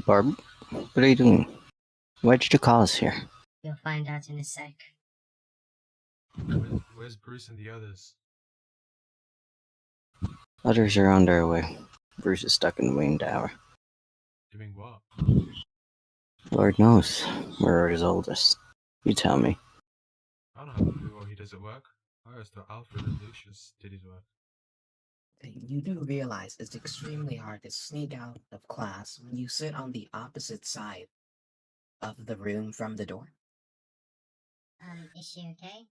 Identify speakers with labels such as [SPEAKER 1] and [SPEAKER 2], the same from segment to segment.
[SPEAKER 1] Barb, what are you doing? Why did you call us here?
[SPEAKER 2] You'll find out in a sec.
[SPEAKER 3] Where's Bruce and the others?
[SPEAKER 1] Others are on their way. Bruce is stuck in the Wayne Tower.
[SPEAKER 3] Doing what?
[SPEAKER 1] Lord knows. We're his oldest. You tell me.
[SPEAKER 3] I don't have a clue what he does at work. I always thought Alfred and Lucius did his work.
[SPEAKER 4] You do realize it's extremely hard to sneak out of class when you sit on the opposite side of the room from the door.
[SPEAKER 2] Is she okay?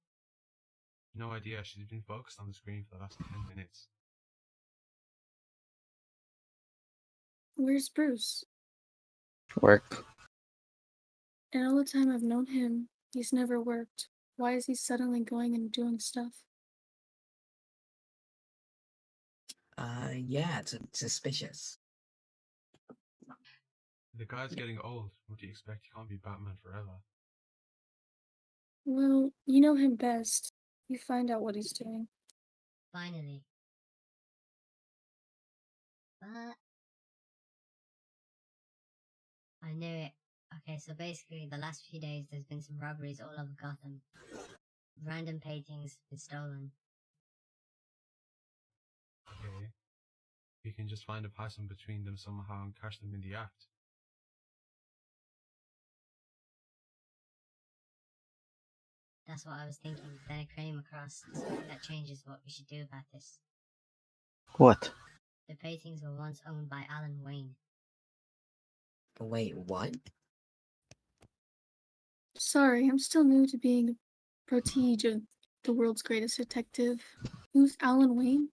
[SPEAKER 3] No idea, she's been focused on the screen for the last 10 minutes.
[SPEAKER 5] Where's Bruce?
[SPEAKER 1] Work.
[SPEAKER 5] And all the time I've known him, he's never worked. Why is he suddenly going and doing stuff?
[SPEAKER 4] Yeah, it's suspicious.
[SPEAKER 3] The guy's getting old. What do you expect? He can't be Batman forever.
[SPEAKER 5] Well, you know him best. You find out what he's doing.
[SPEAKER 2] Finally. But I knew it. Okay, so basically the last few days there's been some robberies all over Gotham. Random paintings been stolen.
[SPEAKER 3] Okay. We can just find a pattern between them somehow and catch them in the act.
[SPEAKER 2] That's what I was thinking. Then I came across something that changes what we should do about this.
[SPEAKER 1] What?
[SPEAKER 2] The paintings were once owned by Alan Wayne.
[SPEAKER 4] Wait, what?
[SPEAKER 5] Sorry, I'm still new to being a protege of the world's greatest detective. Who's Alan Wayne?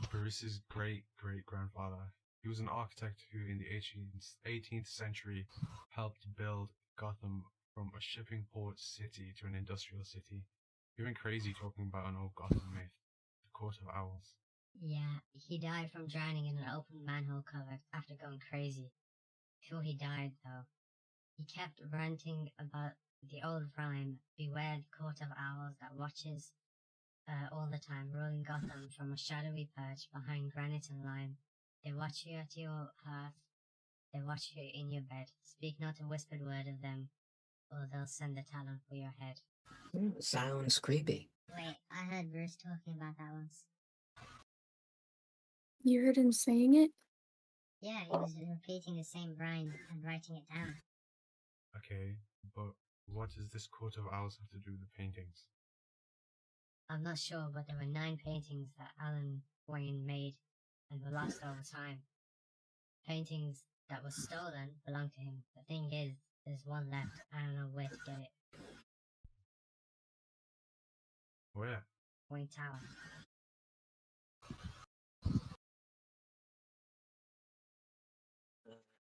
[SPEAKER 3] Bruce's great-great-grandfather. He was an architect who in the 18th century helped build Gotham from a shipping port city to an industrial city. You went crazy talking about an old Gotham myth, the Court of Owls.
[SPEAKER 2] Yeah, he died from drowning in an open manhole cover after going crazy. Before he died, though, he kept ranting about the old rhyme, beware the court of owls that watches all the time, ruling Gotham from a shadowy perch behind granite and lime. They watch you at your hearth, they watch you in your bed. Speak not a whispered word of them, or they'll send the talon for your head.
[SPEAKER 4] Sounds creepy.
[SPEAKER 2] Wait, I heard Bruce talking about that once.
[SPEAKER 5] You heard him saying it?
[SPEAKER 2] Yeah, he was repeating the same rhyme and writing it down.
[SPEAKER 3] Okay, but what does this Court of Owls have to do with the paintings?
[SPEAKER 2] I'm not sure, but there were 9 paintings that Alan Wayne made and were lost over time. Paintings that were stolen belong to him. The thing is, there's one left. I don't know where to get it.
[SPEAKER 3] Where?
[SPEAKER 2] Wayne Tower.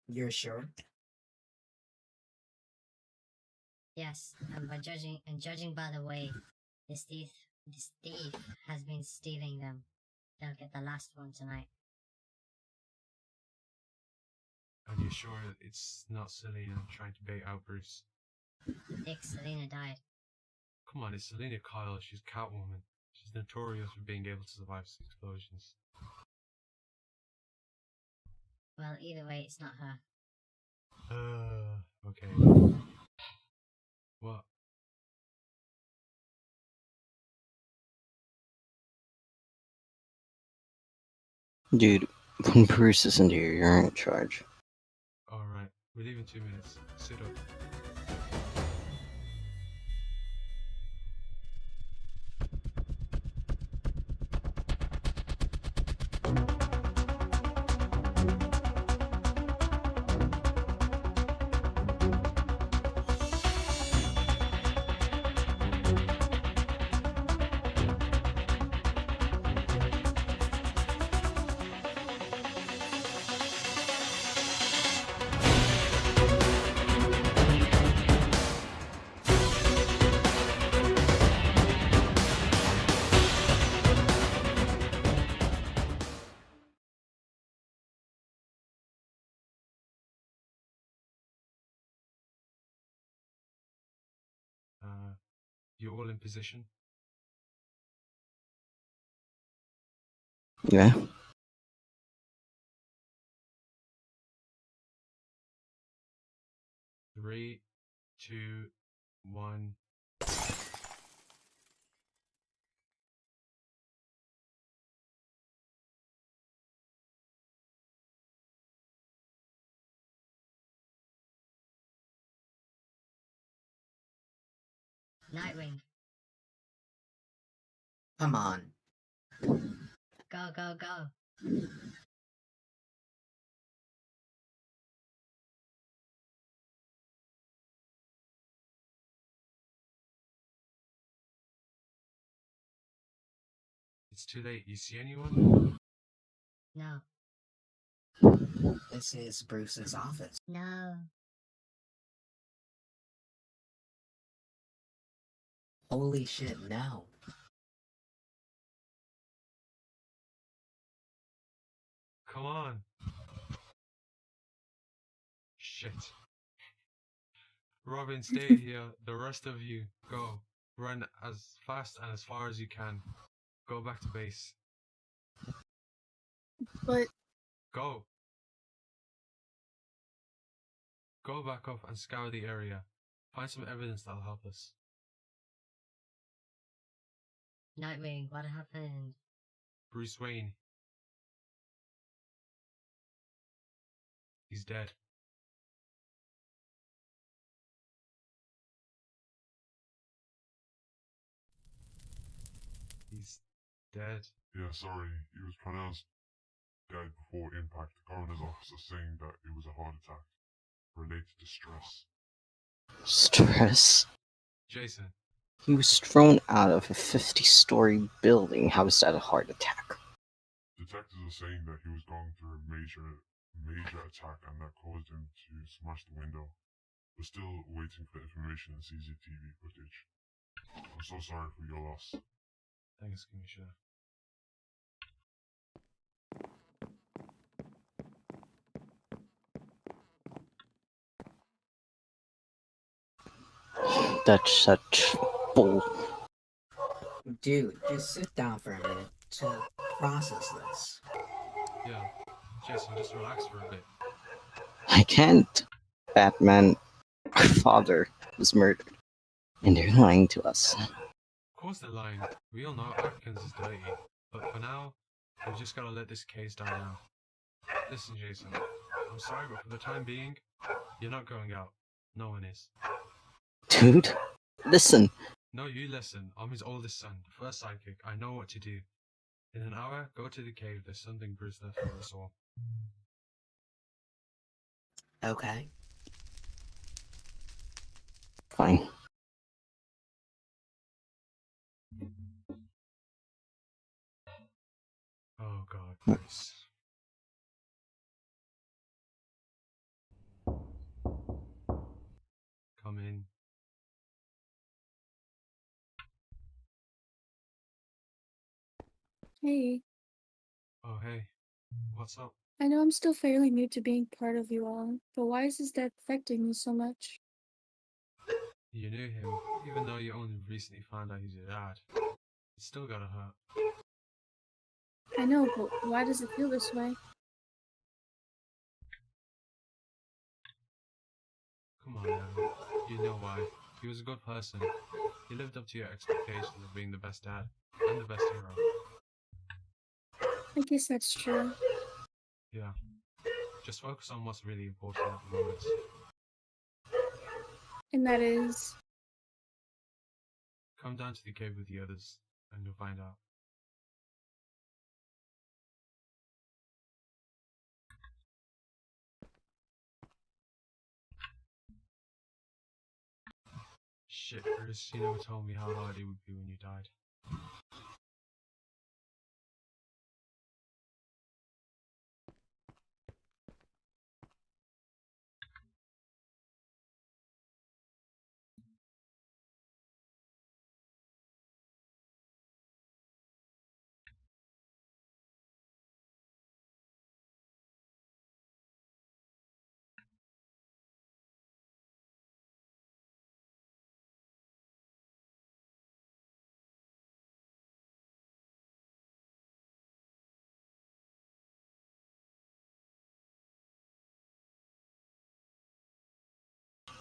[SPEAKER 4] You're sure?
[SPEAKER 2] Yes, and judging by the way this thief has been stealing them, they'll get the last one tonight.
[SPEAKER 3] And you're sure it's not Selena trying to bait out Bruce?
[SPEAKER 2] Dick, Selena died.
[SPEAKER 3] Come on, it's Selena Kyle. She's Catwoman. She's notorious for being able to survive explosions.
[SPEAKER 2] Well, either way, it's not her.
[SPEAKER 3] Okay. What?
[SPEAKER 1] Dude, when Bruce isn't here, you're in charge.
[SPEAKER 3] Alright, we're leaving 2 minutes. Sit up. You all in position?
[SPEAKER 1] Yeah?
[SPEAKER 3] 2, 1.
[SPEAKER 2] Nightwing,
[SPEAKER 4] Come on.
[SPEAKER 2] go, go, go.
[SPEAKER 3] It's too late. You see anyone?
[SPEAKER 2] No,
[SPEAKER 4] This is Bruce's office.
[SPEAKER 2] no.
[SPEAKER 4] Holy shit, no.
[SPEAKER 3] Come on. Shit. Robin, stay here. The rest of you, go. Run as fast and as far as you can. Go back to base.
[SPEAKER 5] But
[SPEAKER 3] Go. Go back up and scour the area. Find some evidence that'll help us.
[SPEAKER 2] Nightwing, what happened?
[SPEAKER 3] Bruce Wayne. He's dead. He's dead.
[SPEAKER 6] Yeah, sorry, he was pronounced dead before impact. The coroner's officer saying that it was a heart attack related to stress.
[SPEAKER 1] Stress?
[SPEAKER 3] Jason.
[SPEAKER 1] He was thrown out of a 50-story building. How is that a heart attack?
[SPEAKER 6] Detectives are saying that he was going through a major attack and that caused him to smash the window. We're still waiting for the information and CCTV footage. I'm so sorry for your loss.
[SPEAKER 3] Thanks, Commissioner.
[SPEAKER 1] That's such bull.
[SPEAKER 4] Dude, just sit down for a minute to process this.
[SPEAKER 3] Yeah. Jason, just relax for a bit.
[SPEAKER 1] I can't. Batman, our father, was murdered. And they're lying to us.
[SPEAKER 3] Of course they're lying. We all know Atkins is dirty. But for now, we've just gotta let this case die down. Listen, Jason. I'm sorry, but for the time being, you're not going out. No one is.
[SPEAKER 1] Dude, listen.
[SPEAKER 3] No, you listen. I'm his oldest son, the first sidekick. I know what to do. In an hour, go to the cave. There's something Bruce left for us all.
[SPEAKER 4] Okay.
[SPEAKER 1] Fine.
[SPEAKER 3] Oh God, Bruce. Come in.
[SPEAKER 5] hey,
[SPEAKER 3] Oh, hey. What's up?
[SPEAKER 5] I know I'm still fairly new to being part of you all, but why is his death affecting me so much?
[SPEAKER 3] You knew him, even though you only recently found out he's your dad. It still gotta hurt.
[SPEAKER 5] I know, but why does it feel this way?
[SPEAKER 3] Come on now. You know why. He was a good person. He lived up to your expectations of being the best dad and the best hero.
[SPEAKER 5] I guess that's true.
[SPEAKER 3] Yeah. Just focus on what's really important at the moment.
[SPEAKER 5] And that is...
[SPEAKER 3] Come down to the cave with the others, and you'll find out. Shit, Bruce, you never told me how hard it would be when you died.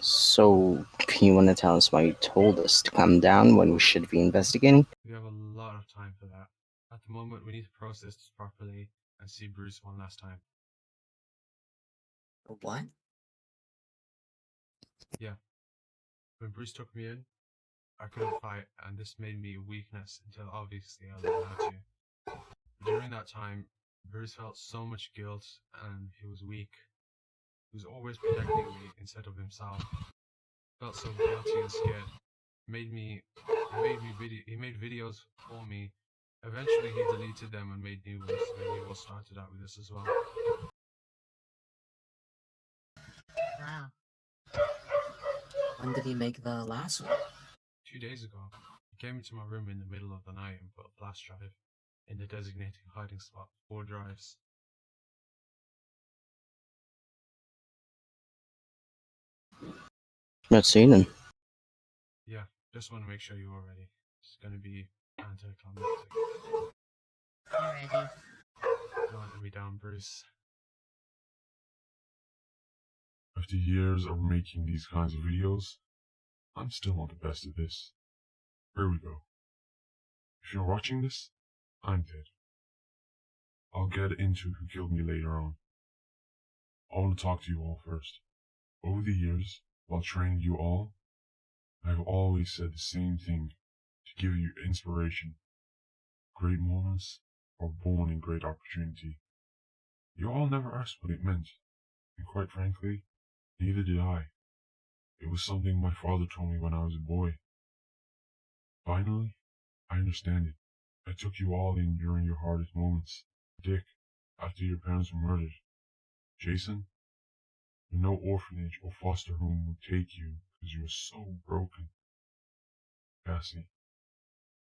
[SPEAKER 1] So, You want to tell us why you told us to calm down when we should be investigating?
[SPEAKER 3] We have a lot of time for that. At the moment, we need to process this properly and see Bruce one last time.
[SPEAKER 4] What?
[SPEAKER 3] Yeah. When Bruce took me in, I couldn't fight, and this made me a weakness until obviously I learned how to. During that time, Bruce felt so much guilt, and he was weak. He was always protecting me instead of himself. Felt so guilty and scared. He made videos for me. Eventually, he deleted them and made new ones, and he all started out with this as well.
[SPEAKER 2] Wow.
[SPEAKER 4] When did he make the last one?
[SPEAKER 3] 2 days ago, he came into my room in the middle of the night and put a flash drive in the designated hiding spot, 4 drives.
[SPEAKER 1] Let's see then.
[SPEAKER 3] Yeah, just want to make sure you're ready. It's gonna be anticlimactic.
[SPEAKER 2] I'm ready.
[SPEAKER 3] Don't let me down, Bruce.
[SPEAKER 6] After years of making these kinds of videos, I'm still not the best at this. Here we go. If you're watching this, I'm dead. I'll get into who killed me later on. I want to talk to you all first. Over the years, while training you all, I've always said the same thing to give you inspiration. Great moments are born in great opportunity. You all never asked what it meant, and quite frankly, neither did I. It was something my father told me when I was a boy. Finally, I understand it. I took you all in during your hardest moments. Dick, after your parents were murdered. Jason, when no orphanage or foster home would take you because you were so broken. Cassie,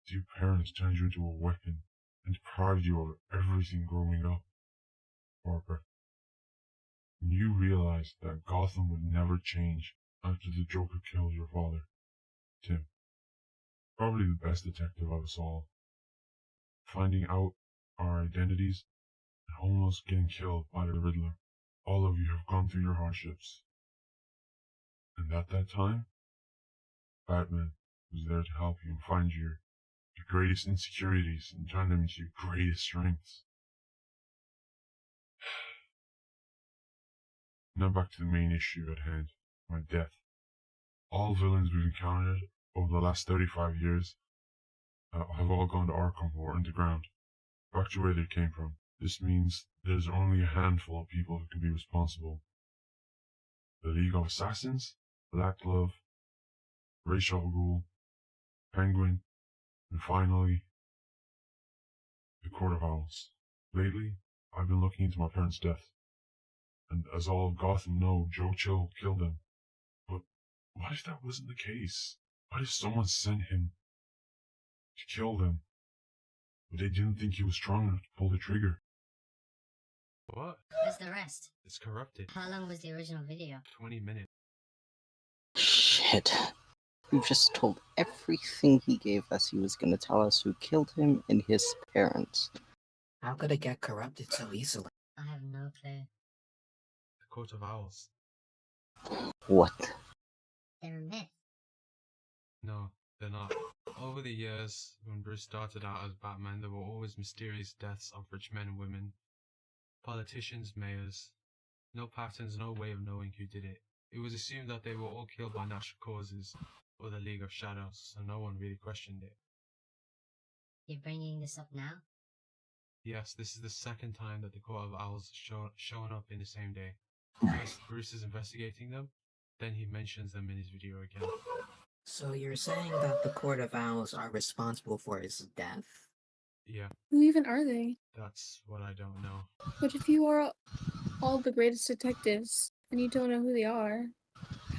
[SPEAKER 6] your parents turned you into a weapon and deprived you of everything growing up. Barbara, when you realized that Gotham would never change after the Joker killed your father. Tim, probably the best detective of us all. Finding out our identities and almost getting killed by the Riddler. All of you have gone through your hardships. And at that time, Batman was there to help you and find your greatest insecurities and turn them into your greatest strengths. Now back to the main issue at hand, my death. All villains we've encountered over the last 35 years have all gone to Arkham or underground, back to where they came from. This means there's only a handful of people who can be responsible. The League of Assassins, Black Glove, Ra's al Ghul, Penguin, and finally, the Court of Owls. Lately, I've been looking into my parents' death, and as all of Gotham know, Joe Chill killed them. But what if that wasn't the case? What if someone sent him to kill them, but they didn't think he was strong enough to pull the trigger?
[SPEAKER 3] What?
[SPEAKER 2] Where's the rest?
[SPEAKER 3] It's corrupted.
[SPEAKER 2] How long was the original video?
[SPEAKER 3] 20 minutes.
[SPEAKER 1] Shit. We've just told everything he gave us. He was gonna tell us who killed him and his parents.
[SPEAKER 4] How could it get corrupted so easily?
[SPEAKER 2] I have no clue.
[SPEAKER 3] The Court of Owls.
[SPEAKER 1] What?
[SPEAKER 2] They're a myth.
[SPEAKER 3] No, they're not. Over the years, when Bruce started out as Batman, there were always mysterious deaths of rich men and women. Politicians, mayors. No patterns, no way of knowing who did it. It was assumed that they were all killed by natural causes, or the League of Shadows, so no one really questioned it.
[SPEAKER 2] You're bringing this up now?
[SPEAKER 3] Yes, this is the second time that the Court of Owls has shown up in the same day. First, Bruce is investigating them, then he mentions them in his video again.
[SPEAKER 4] So you're saying that the Court of Owls are responsible for his death?
[SPEAKER 3] Yeah,
[SPEAKER 5] Who even are they?
[SPEAKER 3] that's what I don't know.
[SPEAKER 5] But if you are all the greatest detectives and you don't know who they are,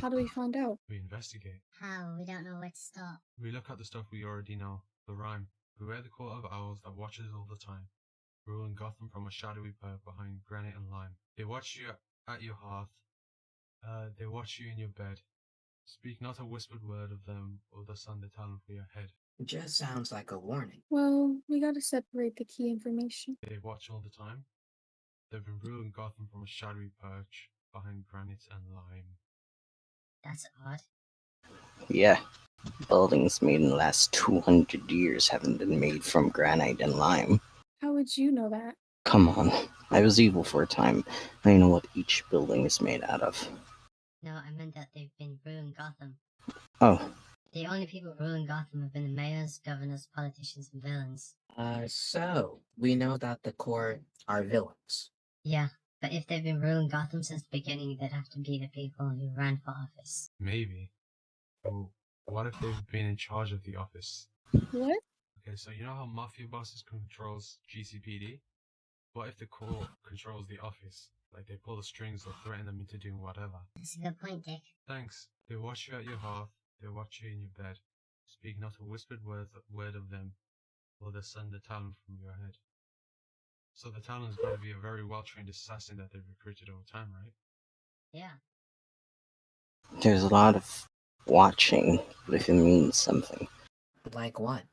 [SPEAKER 5] how do we find out?
[SPEAKER 3] We investigate.
[SPEAKER 2] How? We don't know where to start.
[SPEAKER 3] We look at the stuff we already know. The rhyme. Beware the Court of Owls that watches all the time, ruling Gotham from a shadowy perk behind granite and lime. They watch you at your hearth. They watch you in your bed. Speak not a whispered word of them, or the sun the talent for your head.
[SPEAKER 4] It just sounds like a warning.
[SPEAKER 5] Well, we gotta separate the key information.
[SPEAKER 3] They watch all the time. They've been ruling Gotham from a shadowy perch behind granite and lime.
[SPEAKER 2] That's odd.
[SPEAKER 1] Yeah, buildings made in the last 200 years haven't been made from granite and lime.
[SPEAKER 5] How would you know that?
[SPEAKER 1] Come on, I was evil for a time. I know what each building is made out of.
[SPEAKER 2] No, I meant that they've been ruling Gotham.
[SPEAKER 1] Oh,
[SPEAKER 2] The only people ruling Gotham have been the mayors, governors, politicians, and villains.
[SPEAKER 4] So we know that the court are villains.
[SPEAKER 2] Yeah, but if they've been ruling Gotham since the beginning, they'd have to be the people who ran for office.
[SPEAKER 3] Maybe. Well, what if they've been in charge of the office?
[SPEAKER 5] What?
[SPEAKER 3] Okay, so you know how Mafia Bosses controls GCPD? What if the court controls the office? Like they pull the strings or threaten them into doing whatever.
[SPEAKER 2] That's a good point, Dick.
[SPEAKER 3] Thanks. They watch you at your hearth, they watch you in your bed. Speak not a whispered word of them, or they send the talon from your head. So the talon's got to be a very well-trained assassin that they've recruited over time, right?
[SPEAKER 2] Yeah.
[SPEAKER 1] there's a lot of watching, but if it means something,
[SPEAKER 4] Like what?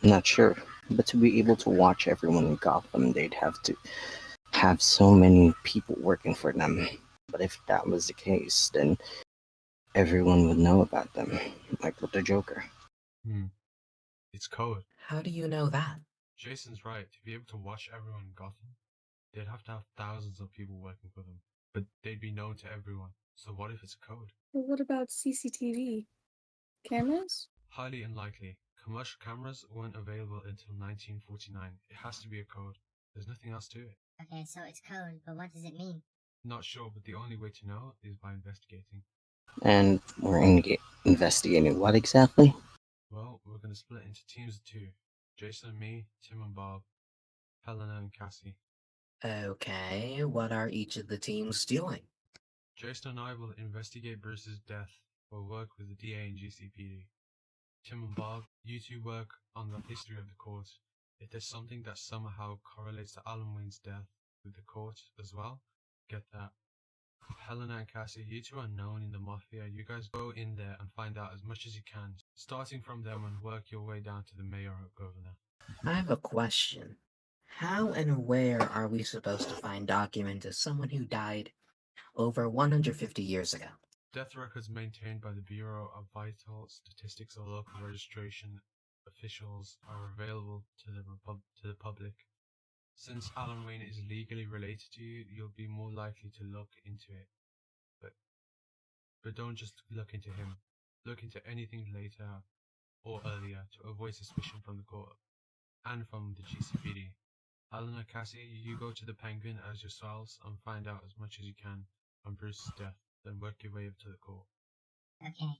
[SPEAKER 1] I'm not sure. But to be able to watch everyone in Gotham, they'd have to have so many people working for them. But if that was the case, then everyone would know about them, like with the Joker.
[SPEAKER 3] It's code.
[SPEAKER 4] How do you know that?
[SPEAKER 3] Jason's right. To be able to watch everyone in Gotham, they'd have to have thousands of people working for them. But they'd be known to everyone. So what if it's a code?
[SPEAKER 5] But what about CCTV? Cameras?
[SPEAKER 3] Highly unlikely. Commercial cameras weren't available until 1949. It has to be a code. There's nothing else to it.
[SPEAKER 2] Okay, so it's code, but what does it mean?
[SPEAKER 3] Not sure, but the only way to know is by investigating.
[SPEAKER 1] And we're investigating what exactly?
[SPEAKER 3] Well, we're going to split into teams of two. Jason and me, Tim and Bob, Helena and Cassie.
[SPEAKER 4] Okay, what are each of the teams doing?
[SPEAKER 3] Jason and I will investigate Bruce's death or work with the DA and GCPD. Tim and Bob, you two work on the history of the court. If there's something that somehow correlates to Alan Wayne's death with the court as well, get that. Helena and Cassie, you two are known in the Mafia. You guys go in there and find out as much as you can, starting from them and work your way down to the mayor or governor.
[SPEAKER 4] I have a question. How and where are we supposed to find documents of someone who died over 150 years ago?
[SPEAKER 3] Death records maintained by the Bureau of Vital Statistics or local registration officials are available to the public. Since Alan Wayne is legally related to you, you'll be more likely to look into it. But don't just look into him. Look into anything later or earlier to avoid suspicion from the court and from the GCPD. Alan and Cassie, you go to the Penguin as yourselves and find out as much as you can on Bruce's death, then work your way up to the court.
[SPEAKER 2] Okay.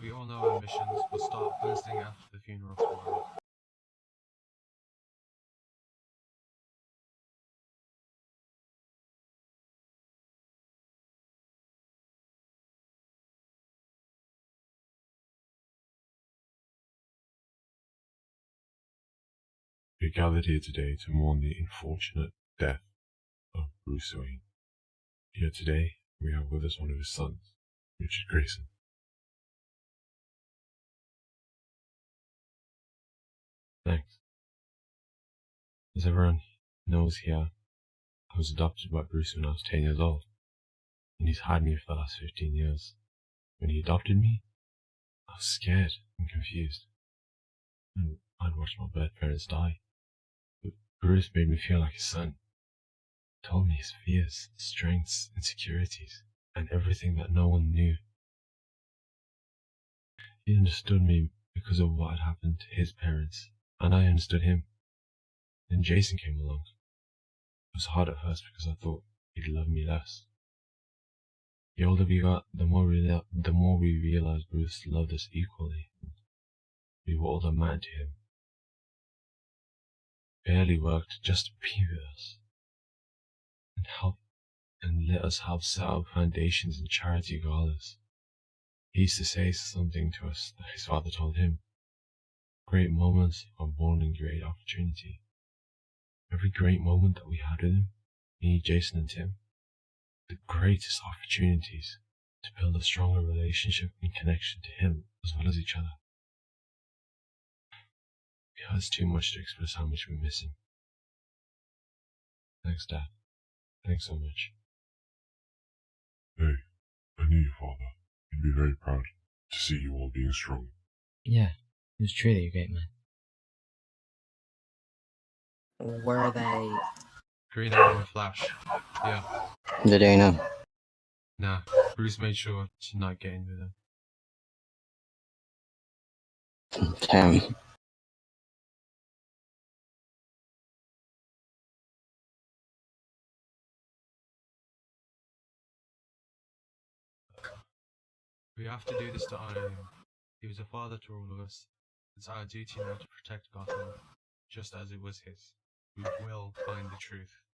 [SPEAKER 3] We all know our missions. We'll start first thing after the funeral tomorrow.
[SPEAKER 6] We gathered here today to mourn the unfortunate death of Bruce Wayne. Here today, we have with us one of his sons, Richard Grayson.
[SPEAKER 3] Thanks. As everyone knows here, I was adopted by Bruce when I was 10 years old, and he's had me for the last 15 years. When he adopted me, I was scared and confused, and I'd watched my birth parents die. But Bruce made me feel like his son. He told me his fears, strengths, insecurities, and everything that no one knew. He understood me because of what had happened to his parents, and I understood him. Then Jason came along. It was hard at first because I thought he'd love me less. The older we got, the more we realized Bruce loved us equally. We were all that mattered to him. Barely worked just to be with us and help and let us help set up foundations and charity galas. He used to say something to us that his father told him. Great moments are born in great opportunity. Every great moment that we had with him, me, Jason and Tim, the greatest opportunities to build a stronger relationship and connection to him as well as each other. It hurts too much to express how much we miss him. Thanks, Dad. Thanks so much.
[SPEAKER 6] Hey, I knew your father. He'd be very proud. to see you all being strong.
[SPEAKER 7] Yeah, he was truly a great man.
[SPEAKER 4] Were they?
[SPEAKER 3] Green Arrow and Flash. Yeah.
[SPEAKER 1] Did they know?
[SPEAKER 3] Nah. Bruce made sure to not get in with them.
[SPEAKER 1] Damn.
[SPEAKER 3] We have to do this to honor him. He was a father to all of us. It's our duty now to protect Gotham, just as it was his. We will find the truth.